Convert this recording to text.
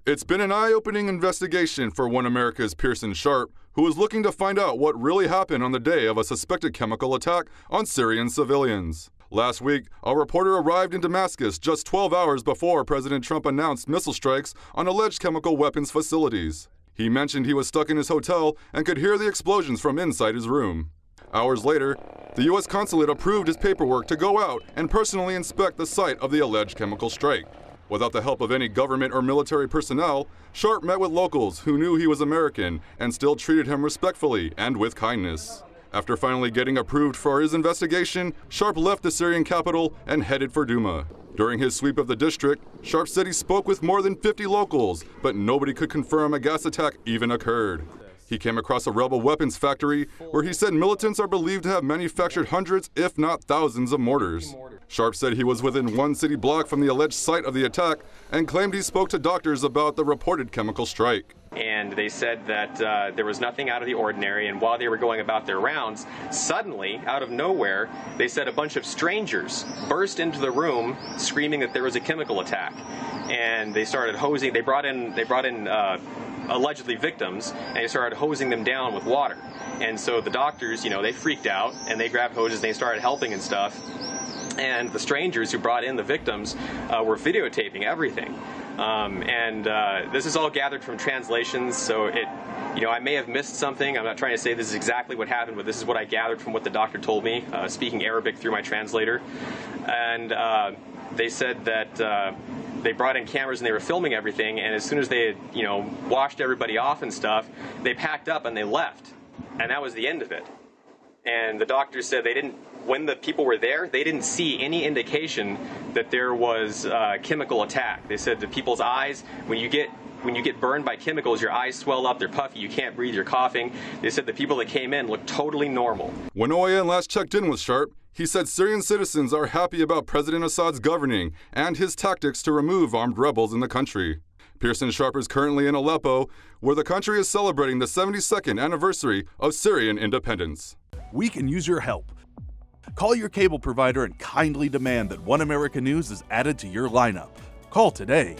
It's been an eye-opening investigation for One America's Pearson Sharp, who was looking to find out what really happened on the day of a suspected chemical attack on Syrian civilians. Last week, a reporter arrived in Damascus just 12 hours before President Trump announced missile strikes on alleged chemical weapons facilities. He mentioned he was stuck in his hotel and could hear the explosions from inside his room. Hours later, the U.S. consulate approved his paperwork to go out and personally inspect the site of the alleged chemical strike. Without the help of any government or military personnel, Sharp met with locals who knew he was American and still treated him respectfully and with kindness. After finally getting approved for his investigation, Sharp left the Syrian capital and headed for Douma. During his sweep of the district, Sharp said he spoke with more than 50 locals, but nobody could confirm a gas attack even occurred. He came across a rebel weapons factory where he said militants are believed to have manufactured hundreds, if not thousands, of mortars. Sharp said he was within one city block from the alleged site of the attack and claimed he spoke to doctors about the reported chemical strike. And they said that there was nothing out of the ordinary, and while they were going about their rounds, suddenly, out of nowhere, they said a bunch of strangers burst into the room screaming that there was a chemical attack. And they started hosing, they brought in allegedly victims, and they started hosing them down with water. And so the doctors, they freaked out, and they grabbed hoses, and they started helping and stuff. And the strangers who brought in the victims were videotaping everything. This is all gathered from translations, so I may have missed something. I'm not trying to say this is exactly what happened, but this is what I gathered from what the doctor told me, speaking Arabic through my translator. And they said that they brought in cameras and they were filming everything, and as soon as they had, washed everybody off and stuff, they packed up and they left. And that was the end of it. And the doctors said when the people were there, they didn't see any indication that there was a chemical attack. They said the people's eyes, when you get burned by chemicals, your eyes swell up, they're puffy, you can't breathe, you're coughing. They said the people that came in looked totally normal. When OAN last checked in with Sharp, he said Syrian citizens are happy about President Assad's governing and his tactics to remove armed rebels in the country. Pearson Sharp is currently in Aleppo, where the country is celebrating the 72nd anniversary of Syrian independence. We can use your help. Call your cable provider and kindly demand that One America News is added to your lineup. Call today.